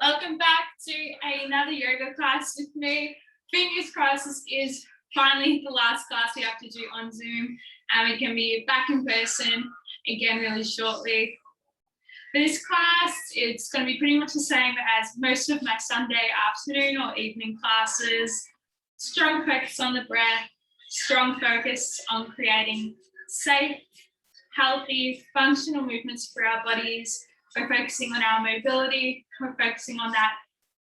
Welcome back to another yoga class with me. Fingers crossed this is finally the last class we have to do on Zoom, and we can be back in person again really shortly. For this class, it's going to be pretty much the same as most of my Sunday afternoon or evening classes. Strong focus on the breath, strong focus on creating safe, healthy, functional movements for our bodies. We're focusing on our mobility, we're focusing on that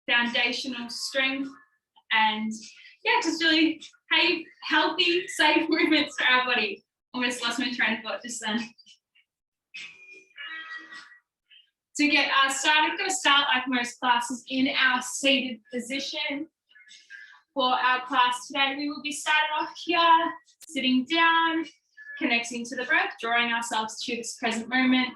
foundational strength, and just really healthy, safe movements for our body. Almost lost my train of thought just then. To get started, I'm going to start like most classes in our seated position. For our class today, we will be starting off here, sitting down, connecting to the breath, drawing ourselves to this present moment.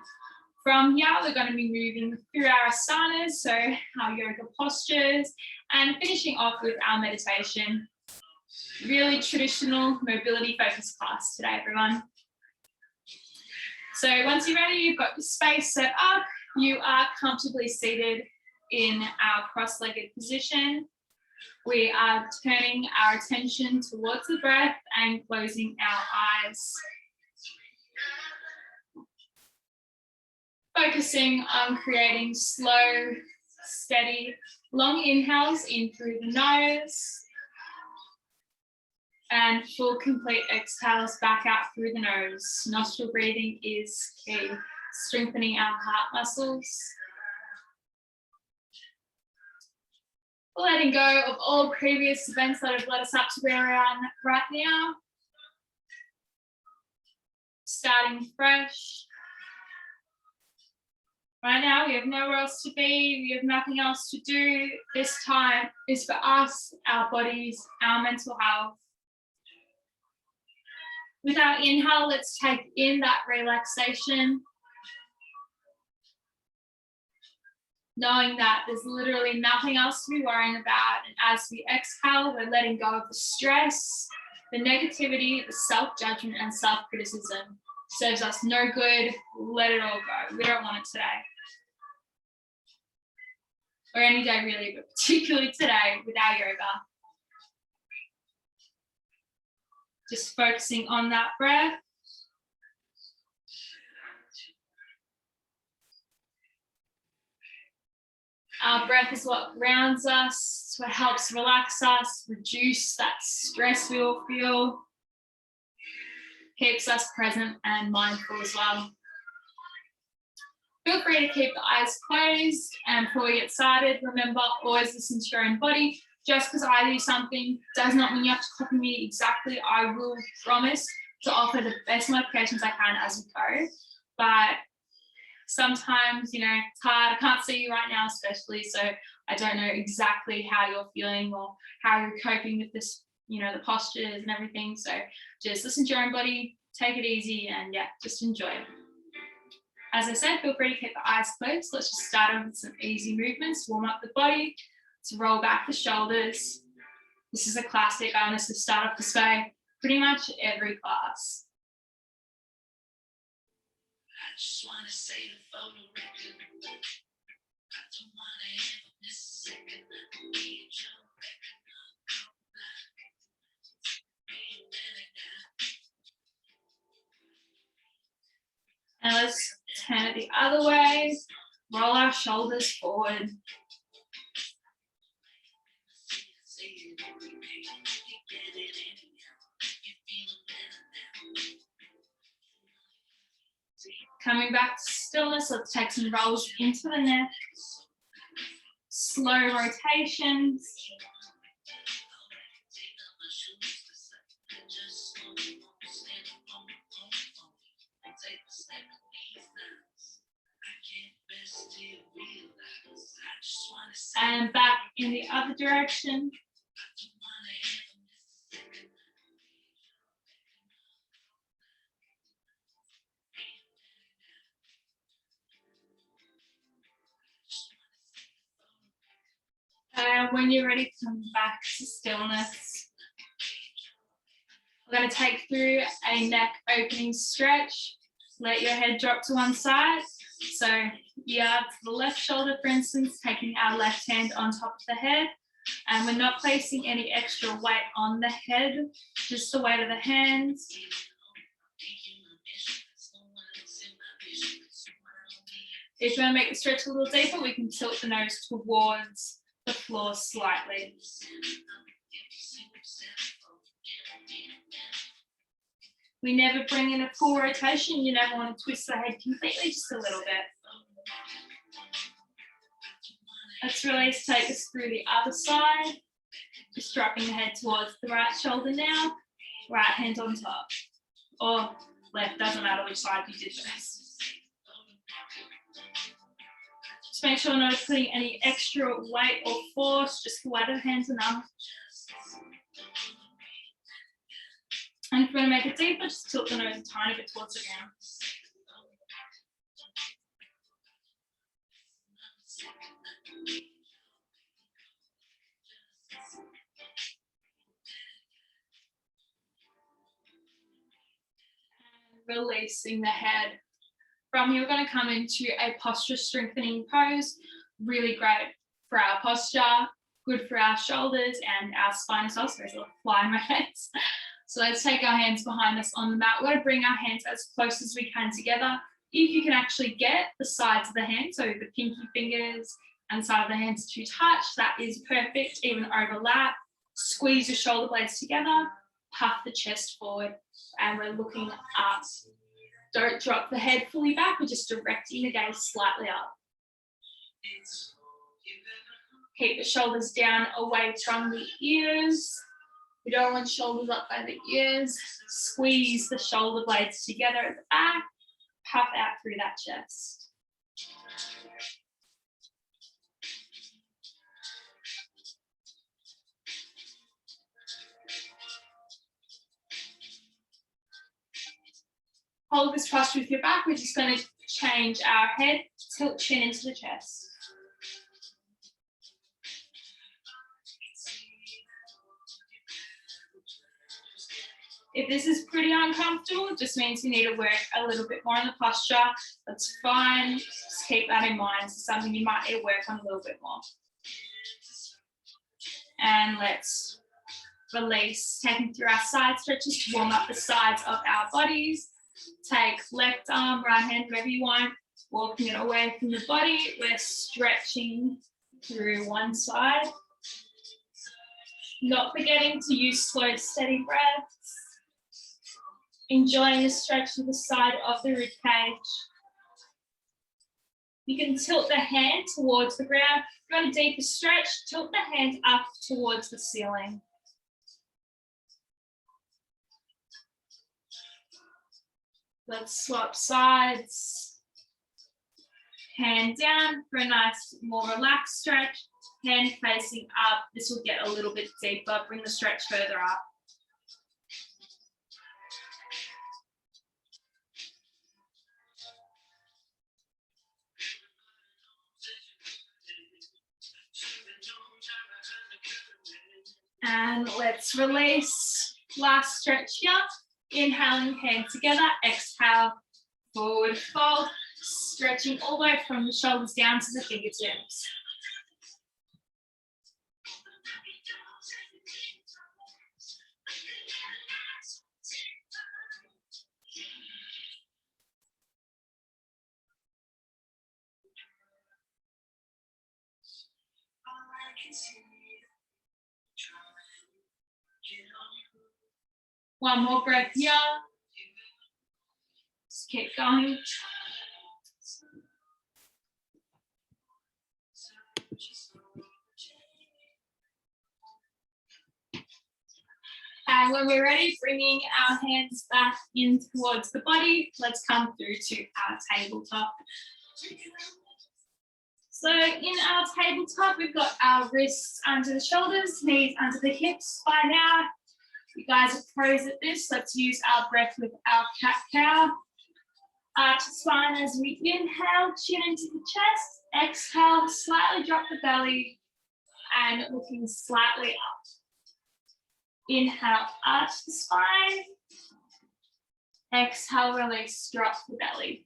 From here, we're going to be moving through our asanas, so our yoga postures, and finishing off with our meditation. Really traditional mobility-focused class today, everyone. So once you're ready, you've got your space set up, you are comfortably seated in our cross-legged position. We are turning our attention towards the breath and closing our eyes. Focusing on creating slow, steady, long inhales in through the nose and full complete exhales back out through the nose. Nostril breathing is key, strengthening our heart muscles. Letting go of all previous events that have led us up to where we are right now. Starting fresh. Right now, we have nowhere else to be, we have nothing else to do. This time is for us, our bodies, our mental health. With our inhale, let's take in that relaxation. Knowing that there's literally nothing else to be worrying about. And as we exhale, we're letting go of the stress, the negativity, the self-judgment and self-criticism. Serves us no good, let it all go. We don't want it today. Or any day really, but particularly today with our yoga. Just focusing on that breath. Our breath is what grounds us, it's what helps relax us, reduce that stress we all feel. Keeps us present and mindful as well. Feel free to keep the eyes closed, and before we get started, remember, always listen to your own body. Just because I do something does not mean you have to copy me exactly. I will promise to offer the best modifications I can as we go. But sometimes, it's hard. I can't see you right now, especially, so I don't know exactly how you're feeling or how you're coping with this, the postures and everything. So just listen to your own body, take it easy, and just enjoy it. As I said, feel free to keep the eyes closed. Let's just start off with some easy movements, warm up the body. Let's roll back the shoulders. This is a classic. I honestly start off this way pretty much every class. I just want to say the photo record. I don't want to ever miss a second. And let's turn it the other way. Roll our shoulders forward. Coming back to stillness, let's take some rolls into the neck. Slow rotations. And back in the other direction. And when you're ready, come back to stillness. We're going to take through a neck opening stretch. Let your head drop to one side. So yeah, to the left shoulder, for instance, taking our left hand on top of the head. And we're not placing any extra weight on the head, just the weight of the hands. If you want to make the stretch a little deeper, we can tilt the nose towards the floor slightly. We never bring in a full rotation. You never want to twist the head completely, just a little bit. Let's release, take us through the other side. Just dropping the head towards the right shoulder now. Right hand on top. Or left, doesn't matter which side you did first. Just make sure not putting any extra weight or force, just the weight of the hands enough. And if you want to make it deeper, just tilt the nose a tiny bit towards the ground. And releasing the head. From here, we're going to come into a posture strengthening pose. Really great for our posture, good for our shoulders and our spine as well. So there's a little fly in my face. So let's take our hands behind us on the mat. We're going to bring our hands as close as we can together. If you can actually get the sides of the hand, so the pinky fingers and side of the hands to touch, that is perfect. Even overlap. Squeeze your shoulder blades together, puff the chest forward, and we're looking up. Don't drop the head fully back, we're just directing the gaze slightly up. Keep the shoulders down away from the ears. We don't want shoulders up by the ears. Squeeze the shoulder blades together at the back. Puff out through that chest. Hold this posture with your back. We're just going to change our head, tilt chin into the chest. If this is pretty uncomfortable, it just means you need to work a little bit more on the posture. That's fine. Just keep that in mind. It's something you might need to work on a little bit more. And let's release, taking through our side stretches to warm up the sides of our bodies. Take left arm, right hand, wherever you want. Walking it away from the body. We're stretching through one side. Not forgetting to use slow, steady breaths. Enjoying the stretch to the side of the rib cage. You can tilt the hand towards the ground. If you want a deeper stretch, tilt the hand up towards the ceiling. Let's swap sides. Hand down for a nice, more relaxed stretch. Hand facing up. This will get a little bit deeper. Bring the stretch further up. And let's release. Last stretch here. Inhaling, hands together. Exhale, forward fold. Stretching all the way from the shoulders down to the fingertips. One more breath here. Just keep going. And when we're ready, bringing our hands back in towards the body, let's come through to our tabletop. So in our tabletop, we've got our wrists under the shoulders, knees under the hips. By now, you guys are pros at this. Let's use our breath with our cat-cow. Arch the spine as we inhale, chin into the chest. Exhale, slightly drop the belly and looking slightly up. Inhale, arch the spine. Exhale, release, drop the belly.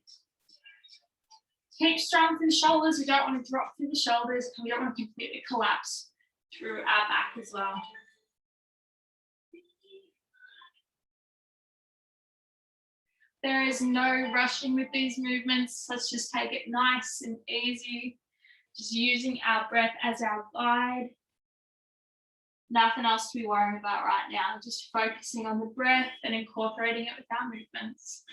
Keep strong through the shoulders. We don't want to drop through the shoulders. We don't want to completely collapse through our back as well. There is no rushing with these movements. Let's just take it nice and easy. Just using our breath as our guide. Nothing else to be worrying about right now. Just focusing on the breath and incorporating it with our movements.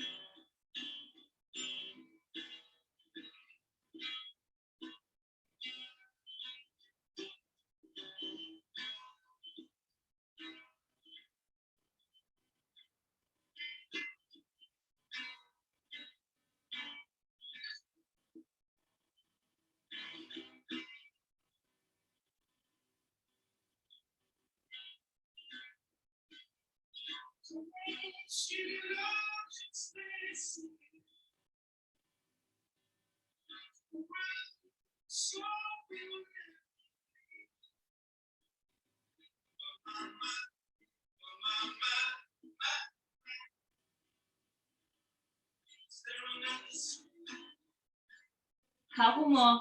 Couple more.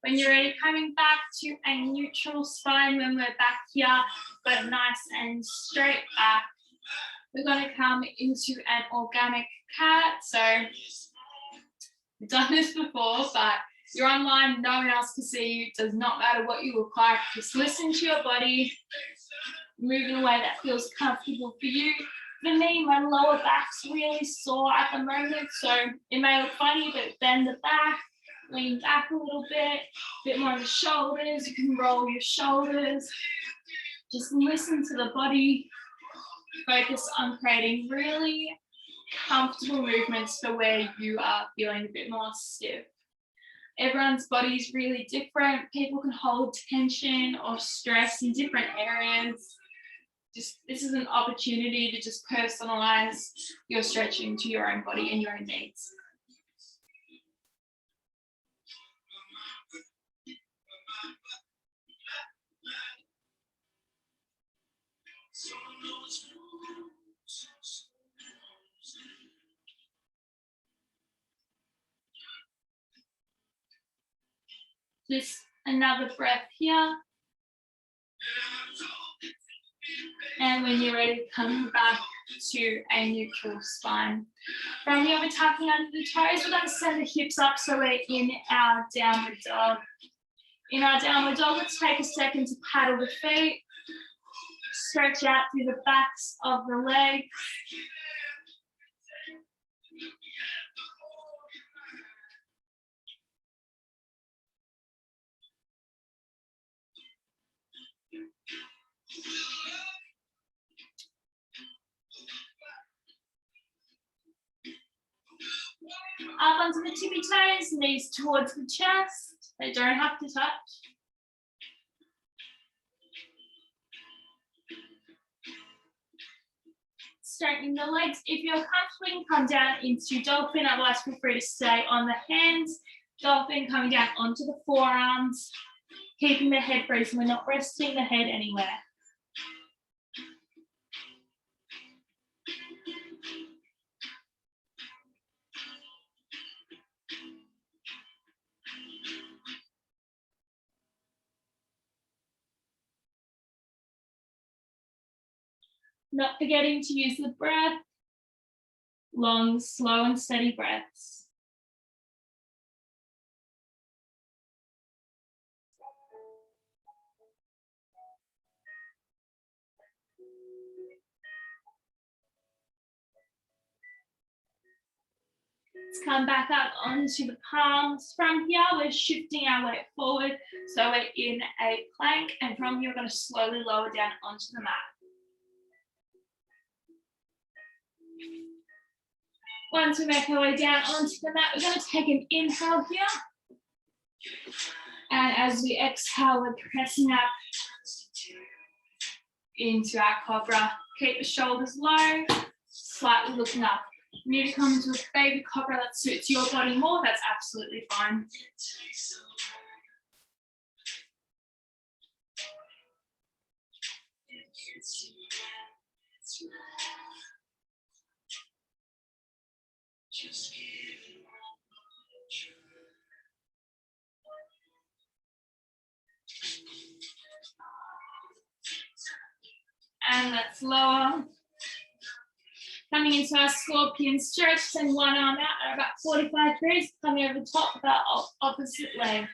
When you're ready, coming back to a neutral spine. When we're back here, but nice and straight back. We're going to come into an organic cat. So we've done this before, but you're online, no one else can see you. It does not matter what you look like. Just listen to your body. Move in a way that feels comfortable for you. For me, my lower back's really sore at the moment, so it may look funny, but bend the back. Lean back a little bit more on the shoulders. You can roll your shoulders. Just listen to the body. Focus on creating really comfortable movements for where you are feeling a bit more stiff. Everyone's body is really different. People can hold tension or stress in different areas. This is an opportunity to just personalize your stretching to your own body and your own needs. Just another breath here. And when you're ready, come back to a neutral spine. From here, we're tucking under the toes. We're going to send the hips up so we're in our downward dog. In our downward dog, let's take a second to paddle the feet. Stretch out through the backs of the legs. Up onto the tippy toes, knees towards the chest. They don't have to touch. Straightening the legs. If you're comfortable, you can come down into dolphin. Otherwise, feel free to stay on the hands. Dolphin, coming down onto the forearms. Keeping the head free, so we're not resting the head anywhere. Not forgetting to use the breath. Long, slow and steady breaths. Let's come back up onto the palms. From here, we're shifting our weight forward. So we're in a plank, and from here, we're going to slowly lower down onto the mat. Once we make our way down onto the mat, we're going to take an inhale here. And as we exhale, we're pressing up into our cobra. Keep the shoulders low, slightly looking up. You need to come into a baby cobra that suits your body more, that's absolutely fine. And let's lower. Coming into our scorpion stretch, send one arm out at about 45 degrees, coming over the top of our opposite leg.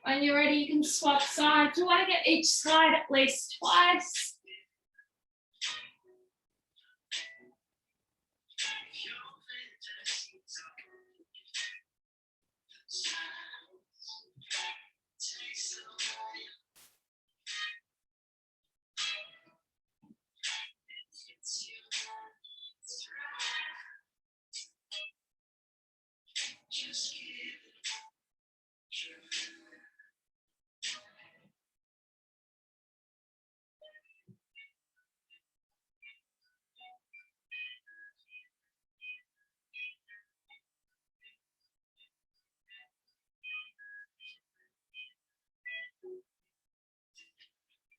When you're ready, you can swap sides. You want to get each side at least twice.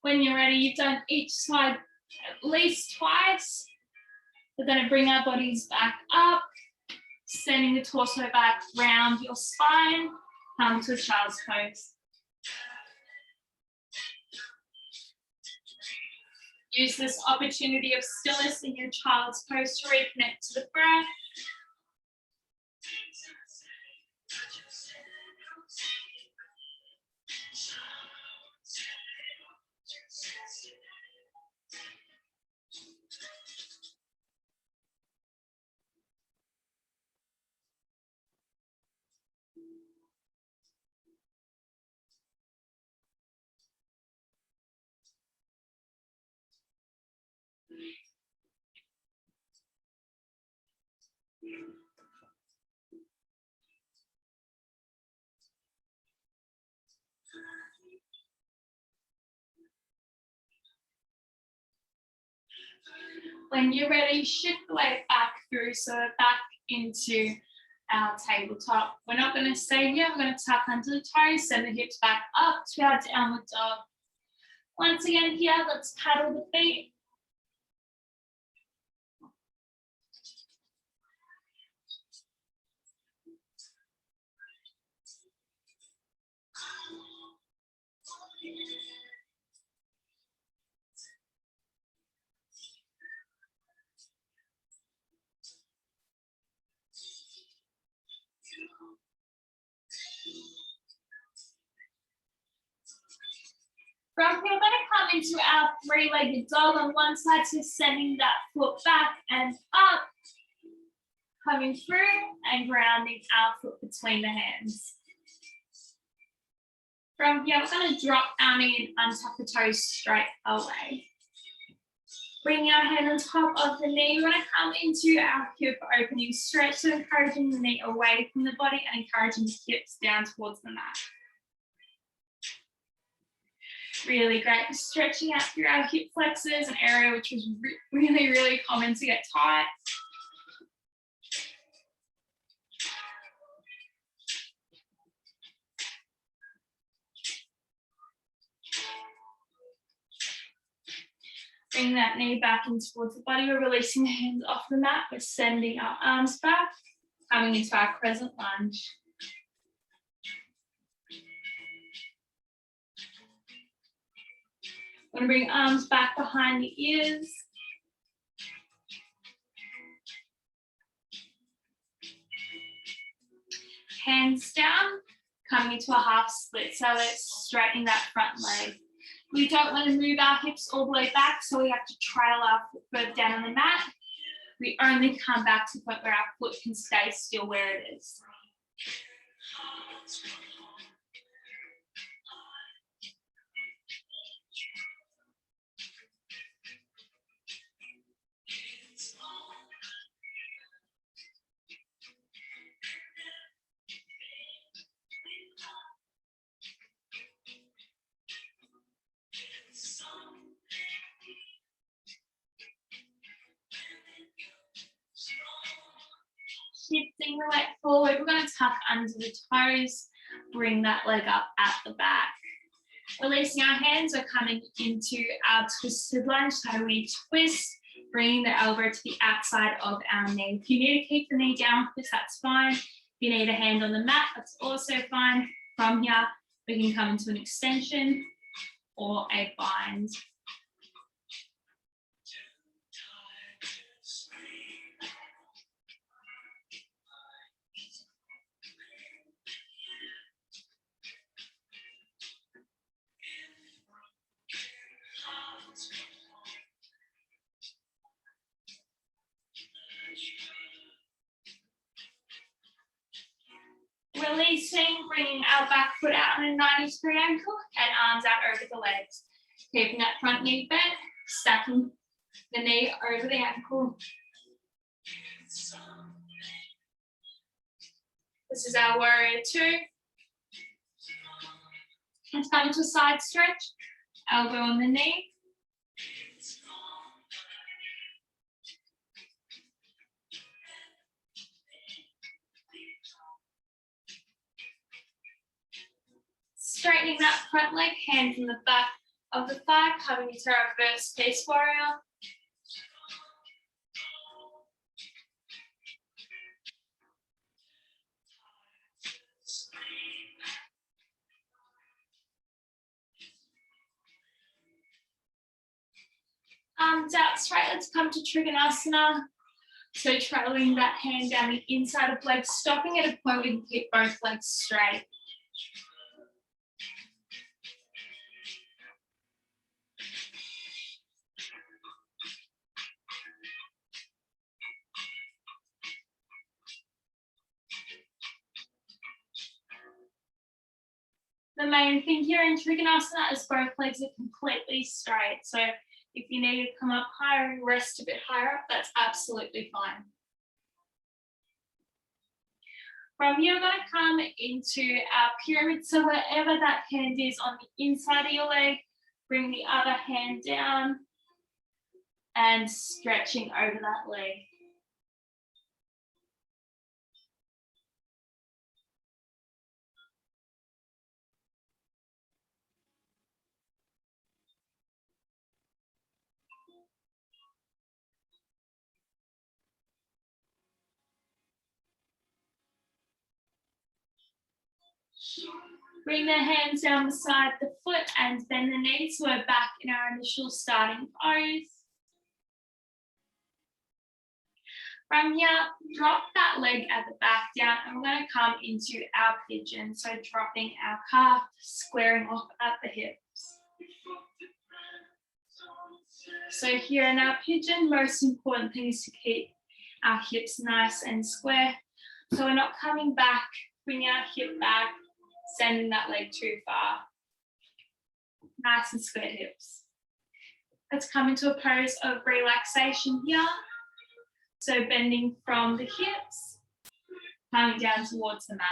When you're ready, you've done each side at least twice. We're going to bring our bodies back up, sending the torso back round your spine, come to a child's pose. Use this opportunity of stillness in your child's pose to reconnect to the breath. When you're ready, shift the weight back through, so back into our tabletop. We're not going to stay here. We're going to tuck under the toes, send the hips back up to our downward dog. Once again here, let's paddle the feet. From here, we're going to come into our three-legged dog on one side, so sending that foot back and up, coming through and grounding our foot between the hands. From here, we're going to drop our knee and untuck the toes straight away. Bringing our hand on top of the knee, we're going to come into our hip opening stretch, so encouraging the knee away from the body and encouraging the hips down towards the mat. Really great for stretching out through our hip flexors, an area which was really common to get tight. Bring that knee back in towards the body. We're releasing the hands off the mat. We're sending our arms back, coming into our crescent lunge. We're going to bring arms back behind the ears. Hands down, coming into a half split. So let's straighten that front leg. We don't want to move our hips all the way back, so we have to trail our foot further down on the mat. We only come back to the point where our foot can stay still where it is. lifting the leg forward. We're going to tuck under the toes, bring that leg up at the back. Releasing our hands, we're coming into our twisted lunge. So we twist, bringing the elbow to the outside of our knee. If you need to keep the knee down, that's fine. If you need a hand on the mat, that's also fine. From here, we can come into an extension or a bind. Releasing, bringing our back foot out on a 90-degree angle and arms out over the legs. Keeping that front knee bent, stacking the knee over the ankle. This is our warrior two. Let's come into a side stretch, elbow on the knee. Straightening that front leg, hands in the back of the thigh, coming into our reverse face warrior. Arms out straight, let's come to Trikonasana. So trailing that hand down the inside of legs, stopping at a point where you can keep both legs straight. The main thing here in Trikonasana is both legs are completely straight. So if you need to come up higher and rest a bit higher up, that's absolutely fine. From here, we're going to come into our pyramid. So wherever that hand is on the inside of your leg, bring the other hand down and stretching over that leg. Bring the hands down beside the foot and bend the knees. So we're back in our initial starting pose. From here, drop that leg at the back down and we're going to come into our pigeon. So dropping our calf, squaring off at the hips. So here in our pigeon, most important thing is to keep our hips nice and square. So we're not coming back, bring our hip back, sending that leg too far. Nice and square hips. Let's come into a pose of relaxation here. So bending from the hips, coming down towards the mat.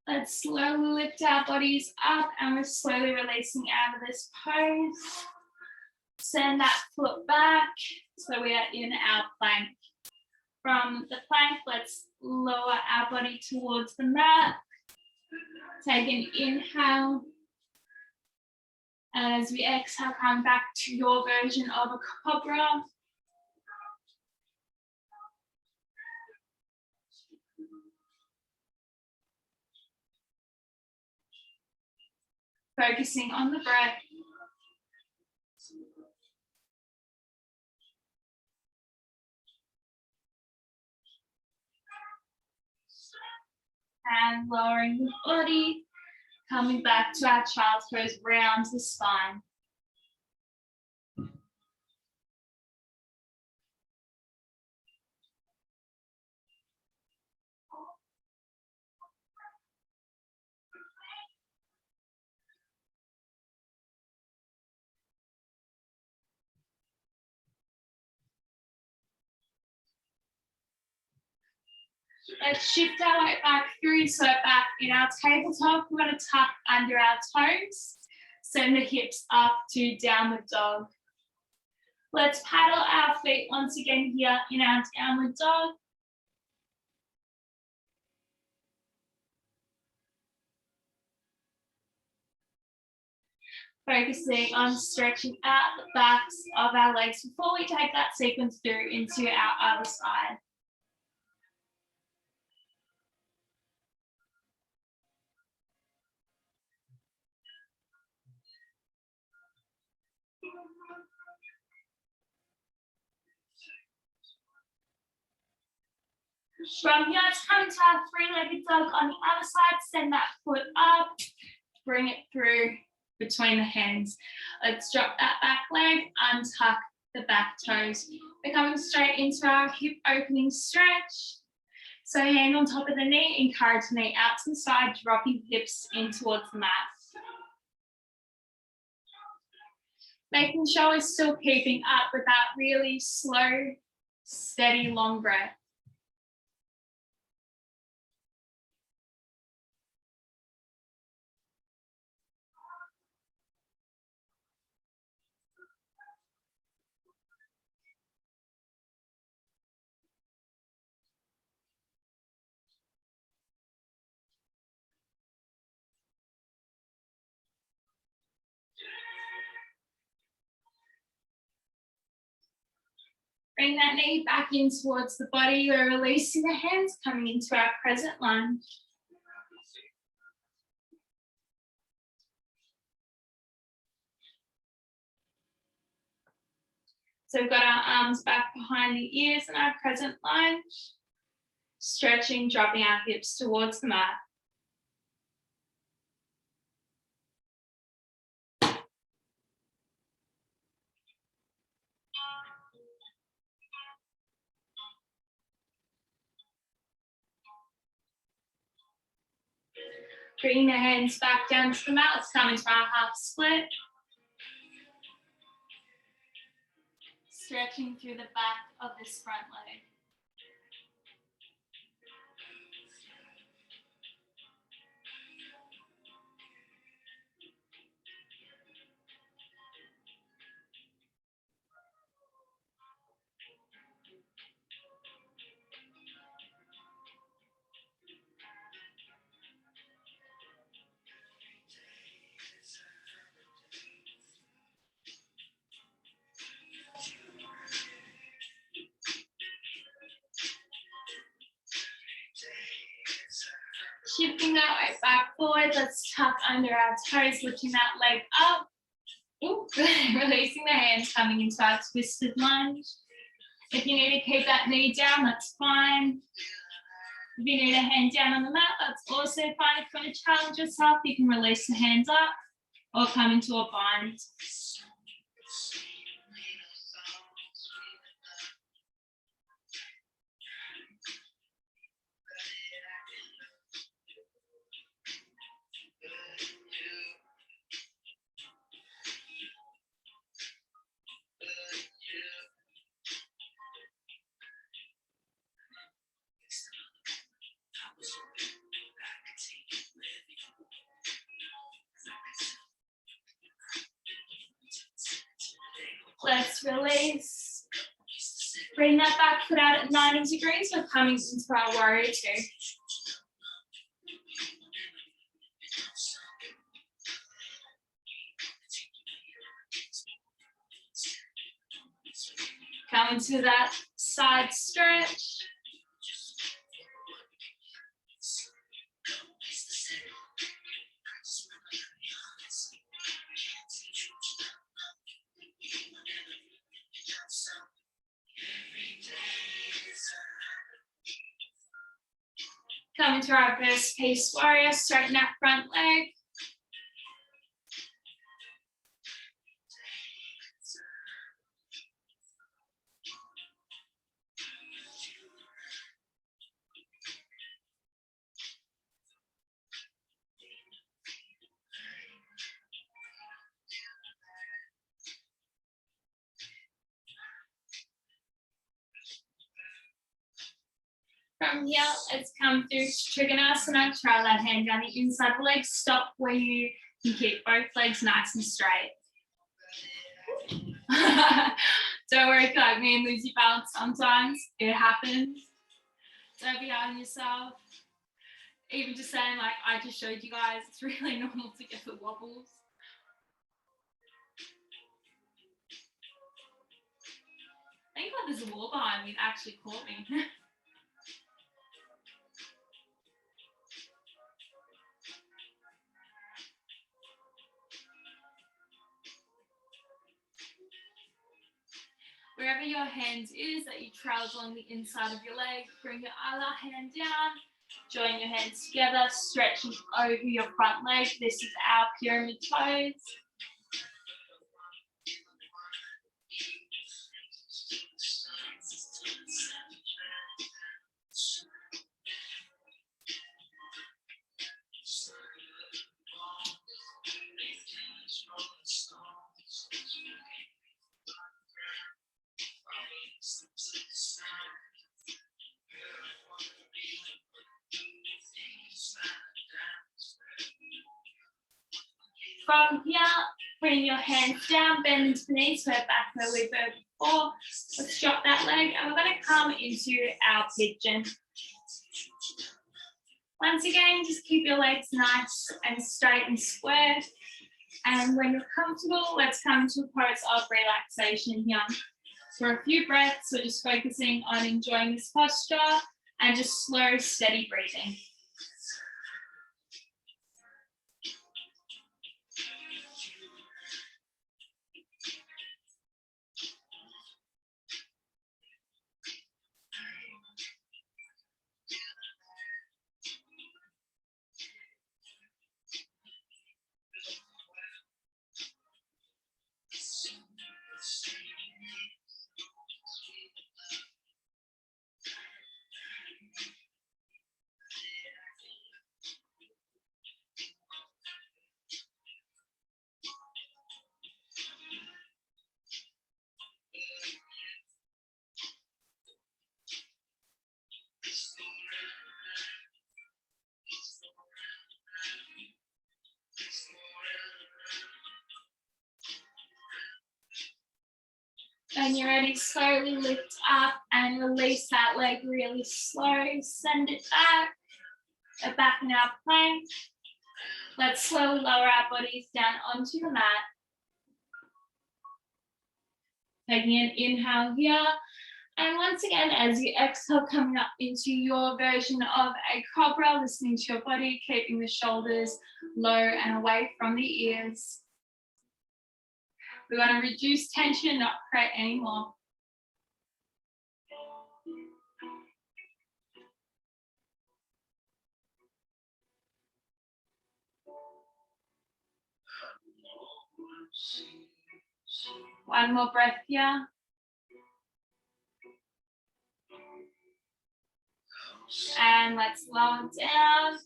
Let's slowly lift our bodies up and we're slowly releasing out of this pose. Send that foot back so we are in our plank. From the plank, let's lower our body towards the mat. Take an inhale. And as we exhale, come back to your version of a cobra. Focusing on the breath. And lowering the body, coming back to our child's pose, round the spine. Let's shift our weight back through. So back in our tabletop, we're going to tuck under our toes, send the hips up to downward dog. Let's paddle our feet once again here in our downward dog. Focusing on stretching out the backs of our legs before we take that sequence through into our other side. From here, it's coming to our three-legged dog on the other side. Send that foot up, bring it through between the hands. Let's drop that back leg, untuck the back toes. We're coming straight into our hip opening stretch. So hand on top of the knee, encourage the knee out to the side, dropping hips in towards the mat. Making sure we're still keeping up with that really slow, steady, long breath. Bring that knee back in towards the body. We're releasing the hands, coming into our present lunge. So we've got our arms back behind the ears in our present lunge. Stretching, dropping our hips towards the mat. Bringing the hands back down to the mat. Let's come into our half split. Stretching through the back of this front leg. Shifting that weight back forward, let's tuck under our toes, lifting that leg up. Ooh, releasing the hands, coming into our twisted lunge. If you need to keep that knee down, that's fine. If you need a hand down on the mat, that's also fine. If you want to challenge yourself, you can release the hands up or come into a bind. Let's release. Bring that back foot out at 90 degrees. We're coming into our warrior two. Come into that side stretch. Come into our reverse peace warrior, straighten that front leg. From here, let's come through Trikonasana. Trail that hand down the inside of the leg. Stop where you can keep both legs nice and straight. Don't worry, like me, and lose your balance sometimes. It happens. Don't be hard on yourself. Even just saying, like I just showed you guys, it's really normal to get the wobbles. Thank God there's a wall behind me. It actually caught me. Wherever your hand is, that you trail along the inside of your leg, bring your other hand down, join your hands together, stretching over your front leg. This is our pyramid pose. From here, bring your hands down, bend into the knees, we're back where we were before. Let's drop that leg and we're going to come into our pigeon. Once again, just keep your legs nice and straight and square. And when you're comfortable, let's come to a pose of relaxation here. For a few breaths, we're just focusing on enjoying this posture and just slow, steady breathing. When you're ready, slowly lift up and release that leg really slow. Send it back. We're back in our plank. Let's slowly lower our bodies down onto the mat. Taking an inhale here. And once again, as you exhale, coming up into your version of a cobra, listening to your body, keeping the shoulders low and away from the ears. We want to reduce tension, not create any more. One more breath here. And let's lower down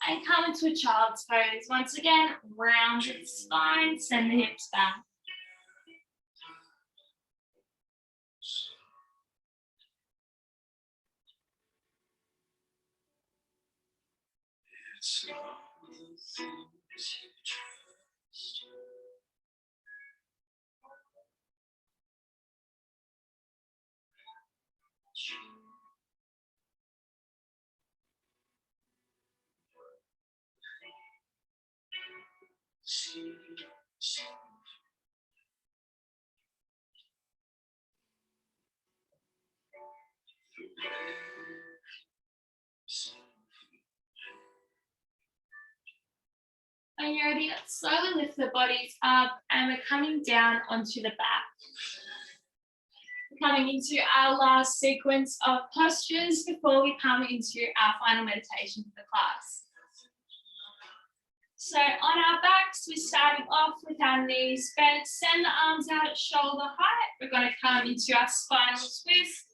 and come into a child's pose. Once again, round the spine, send the hips back. When you're ready, let's slowly lift the bodies up and we're coming down onto the back. Coming into our last sequence of postures before we come into our final meditation for the class. So on our backs, we're starting off with our knees bent. Send the arms out at shoulder height. We're going to come into our spinal twist.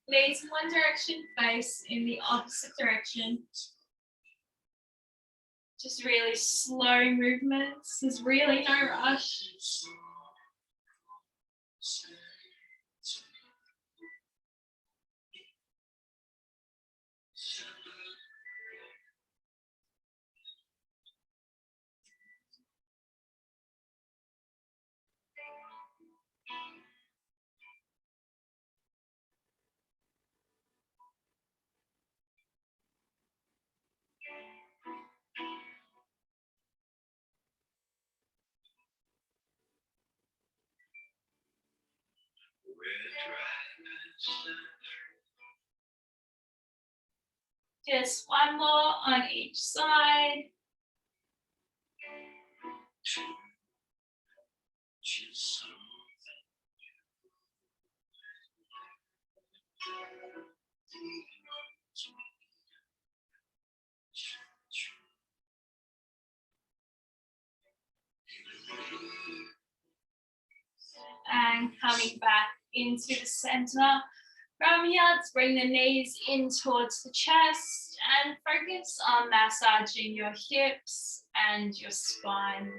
Knees in one direction, face in the opposite direction. Just really slow movements. There's really no rush. Just one more on each side. And coming back into the center. From here, let's bring the knees in towards the chest and focus on massaging your hips and your spine.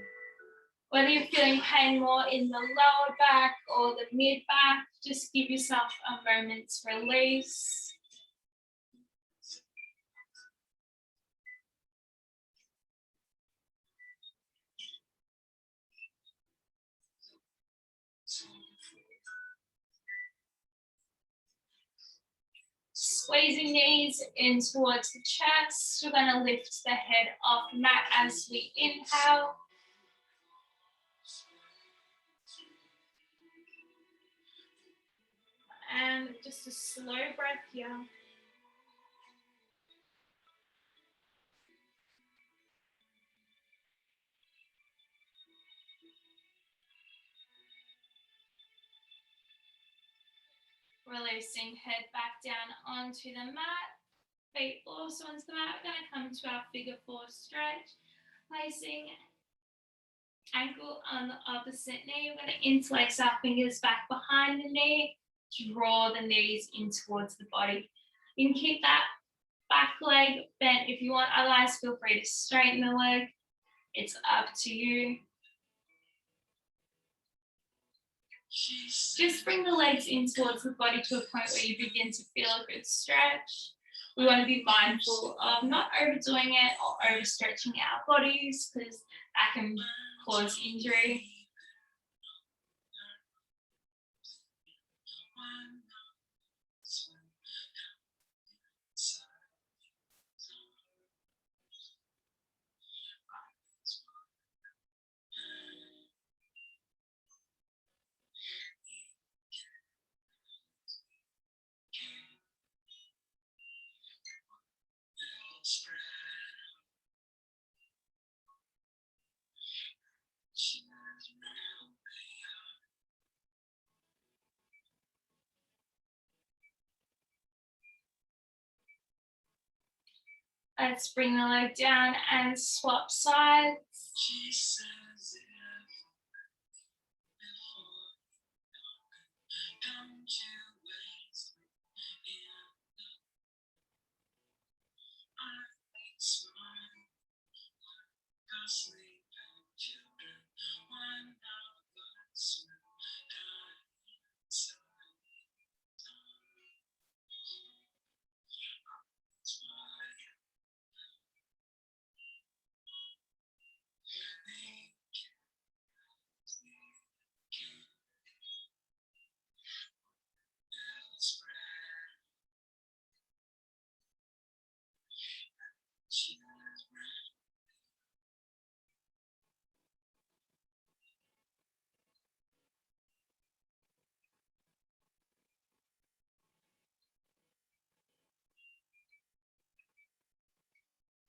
Whether you're feeling pain more in the lower back or the mid back, just give yourself a moment's release. Squeezing knees in towards the chest. We're going to lift the head off the mat as we inhale. And just a slow breath here. Releasing head back down onto the mat. Feet also onto the mat. We're going to come to our figure four stretch. Placing ankle on the opposite knee. We're going to interlace our fingers back behind the knee. Draw the knees in towards the body. You can keep that back leg bent if you want. Otherwise, feel free to straighten the leg. It's up to you. Just bring the legs in towards the body to a point where you begin to feel a good stretch. We want to be mindful of not overdoing it or overstretching our bodies because that can cause injury. Let's bring the leg down and swap sides.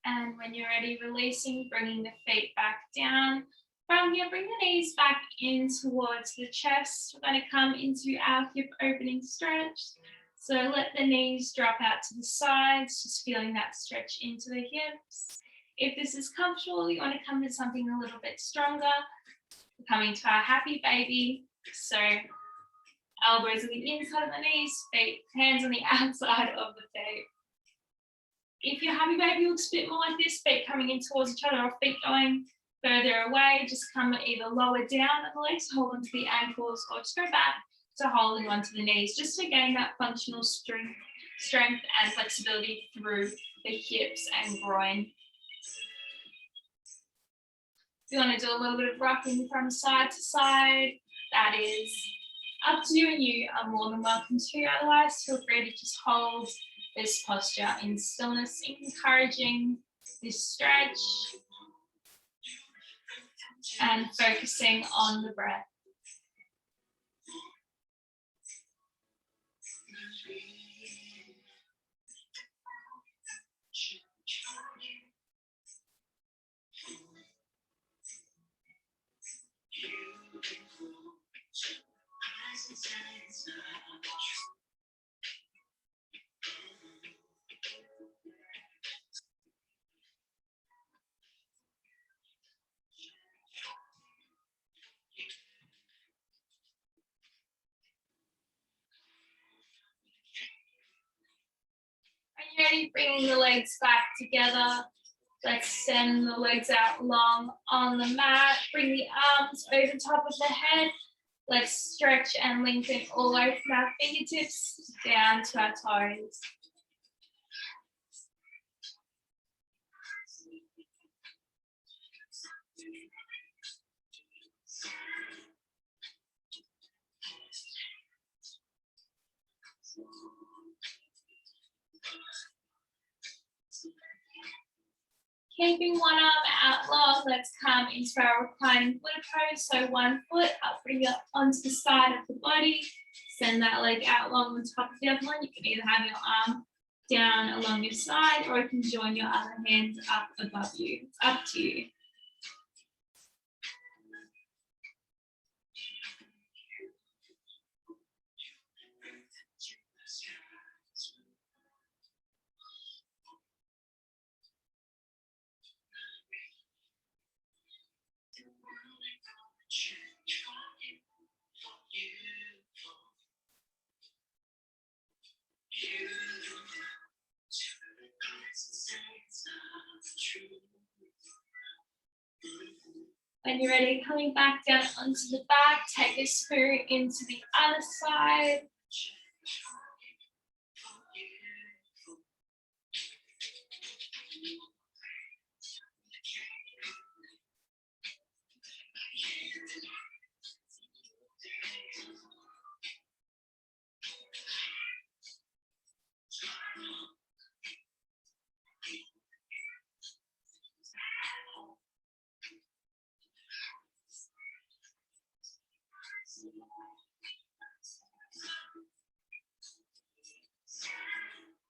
And when you're ready, releasing, bringing the feet back down. From here, bring the knees back in towards the chest. We're going to come into our hip opening stretch. So let the knees drop out to the sides, just feeling that stretch into the hips. If this is comfortable, you want to come to something a little bit stronger. We're coming to our happy baby. So elbows on the inside of the knees, feet, hands on the outside of the feet. If your happy baby looks a bit more like this, feet coming in towards each other or feet going further away, just come either lower down at the legs, hold onto the ankles, or just go back to holding onto the knees, just to gain that functional strength and flexibility through the hips and groin. If you want to do a little bit of rocking from side to side, that is up to you, and you are more than welcome to. Otherwise, feel free to just hold this posture in stillness, encouraging this stretch and focusing on the breath. When you're ready, bringing the legs back together. Let's send the legs out long on the mat. Bring the arms over top of the head. Let's stretch and lengthen all the way from our fingertips down to our toes. Keeping one arm out long, let's come into our reclining Buddha pose. So one foot up, bring it onto the side of the body. Send that leg out long on top of the other one. You can either have your arm down along your side, or you can join your other hands up above you. It's up to you. When you're ready, coming back down onto the back, take a spoon into the other side.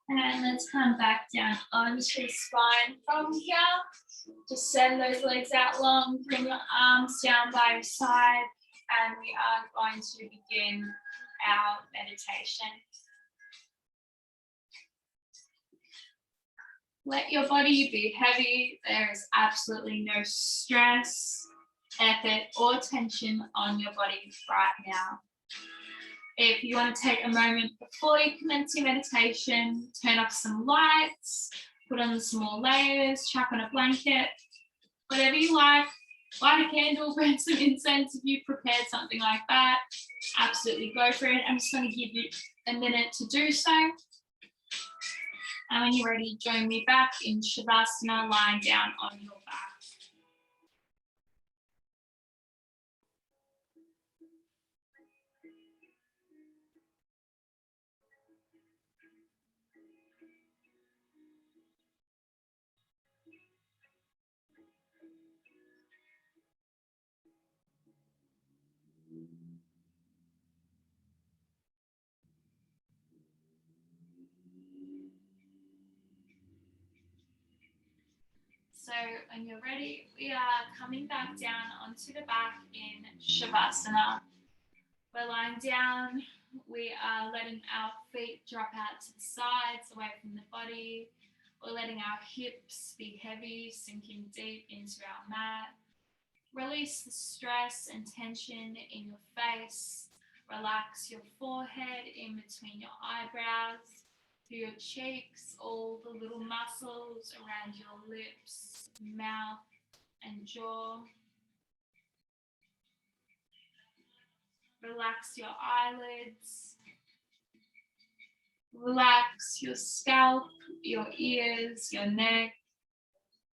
And let's come back down onto the spine from here. Just send those legs out long, bring your arms down by your side, and we are going to begin our meditation. Let your body be heavy. There is absolutely no stress, effort, or tension on your body right now. If you want to take a moment before you commence your meditation, turn off some lights, put on some more layers, chuck on a blanket, whatever you like, light a candle, burn some incense if you've prepared something like that, absolutely go for it. I'm just going to give you a minute to do so. And when you're ready, join me back in Shavasana, lying down on your back. So when you're ready, we are coming back down onto the back in Shavasana. We're lying down. We are letting our feet drop out to the sides, away from the body. We're letting our hips be heavy, sinking deep into our mat. Release the stress and tension in your face. Relax your forehead in between your eyebrows, through your cheeks, all the little muscles around your lips, mouth, and jaw. Relax your eyelids. Relax your scalp, your ears, your neck,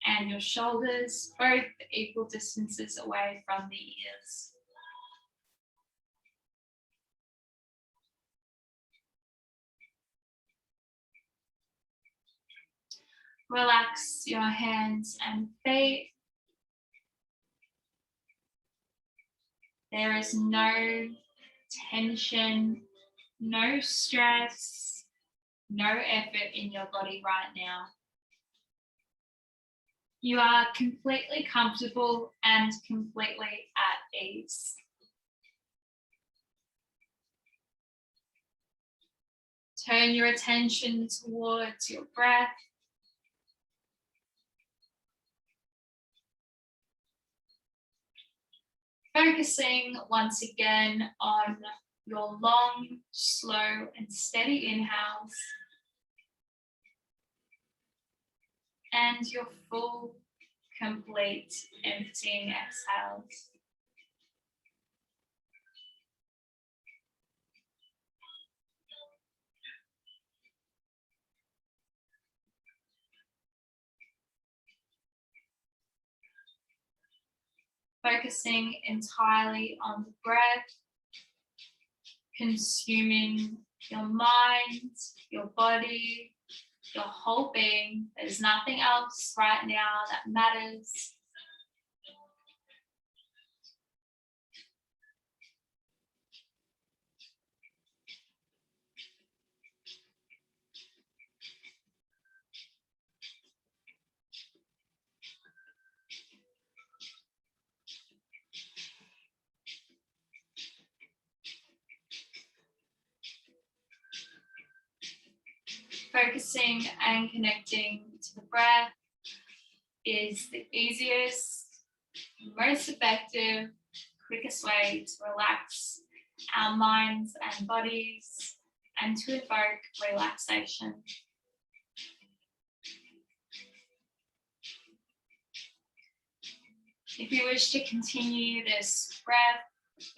and your shoulders, both equal distances away from the ears. Relax your hands and feet. There is no tension, no stress, no effort in your body right now. You are completely comfortable and completely at ease. Turn your attention towards your breath. Focusing once again on your long, slow, and steady inhales and your full, complete, emptying exhales. Focusing entirely on the breath, consuming your mind, your body, your whole being. There's nothing else right now that matters. Focusing and connecting to the breath is the easiest, most effective, quickest way to relax our minds and bodies and to evoke relaxation. If you wish to continue this breath,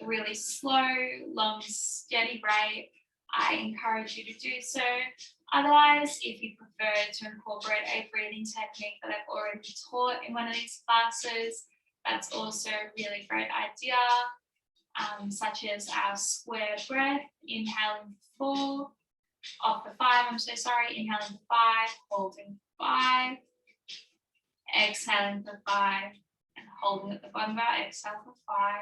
a really slow, long, steady rate, I encourage you to do so. Otherwise, if you prefer to incorporate a breathing technique that I've already taught in one of these classes, that's also a really great idea, such as our square breath, inhaling 4, off the 5, inhaling for 5, holding 5, exhaling for 5, and holding at the bottom of our exhale for 5,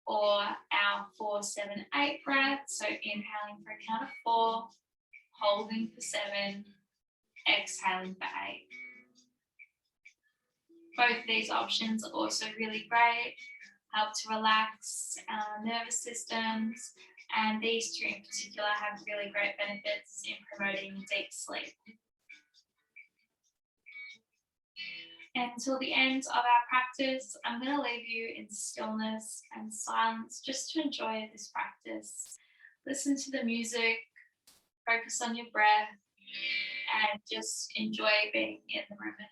or our 4, 7, 8 breath, so inhaling for a count of 4, holding for 7, exhaling for 8. Both of these options are also really great, help to relax our nervous systems, and these two in particular have really great benefits in promoting deep sleep. And until the end of our practice, I'm going to leave you in stillness and silence just to enjoy this practice. Listen to the music, focus on your breath, and just enjoy being in the moment.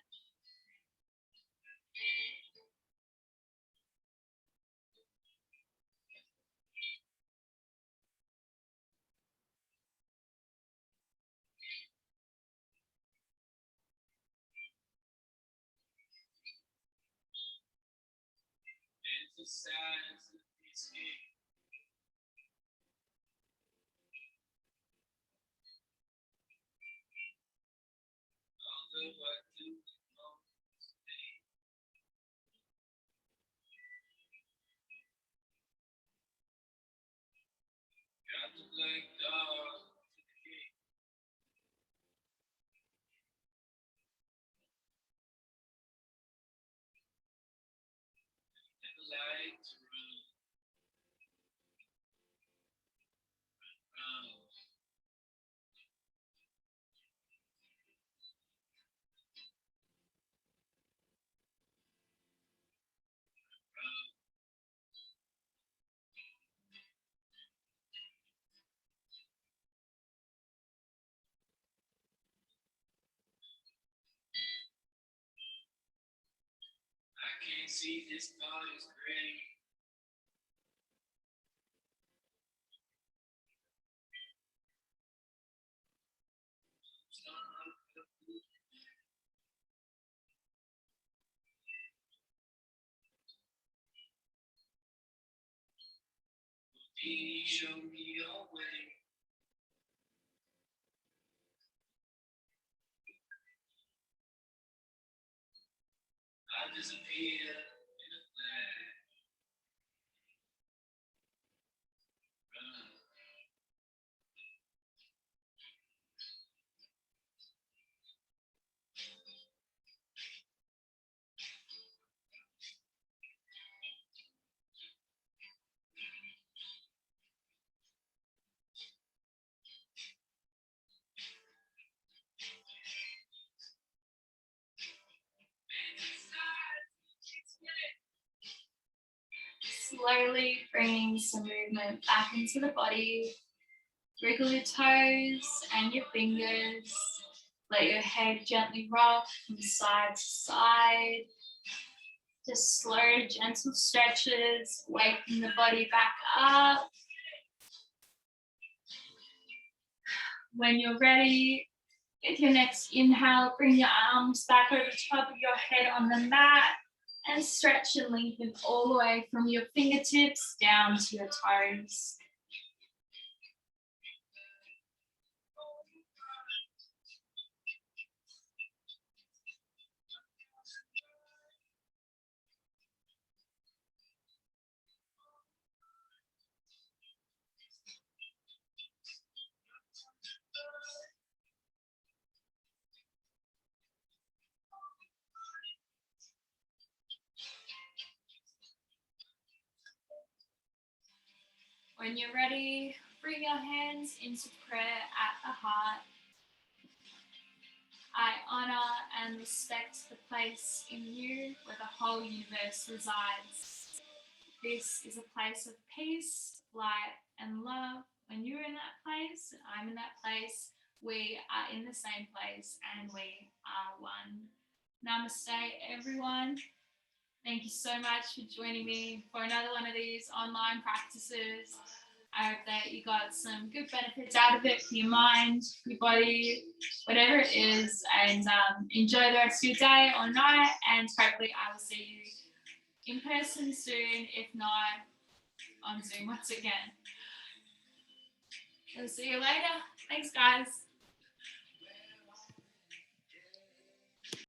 See this body's great. Show me your way. I disappear in a flash. Slowly bringing some movement back into the body. Wriggle your toes and your fingers. Let your head gently rock from side to side. Just slow, gentle stretches, waking the body back up. When you're ready, with your next inhale, bring your arms back over top of your head on the mat and stretch and lengthen all the way from your fingertips down to your toes. When you're ready, bring your hands into prayer at the heart. I honor and respect the place in you where the whole universe resides. This is a place of peace, light, and love. When you're in that place, and I'm in that place, we are in the same place and we are one. Namaste, everyone. Thank you so much for joining me for another one of these online practices. I hope that you got some good benefits out of it for your mind, your body, whatever it is, and enjoy the rest of your day or night. And hopefully, I will see you in person soon, if not on Zoom once again. I'll see you later. Thanks, guys.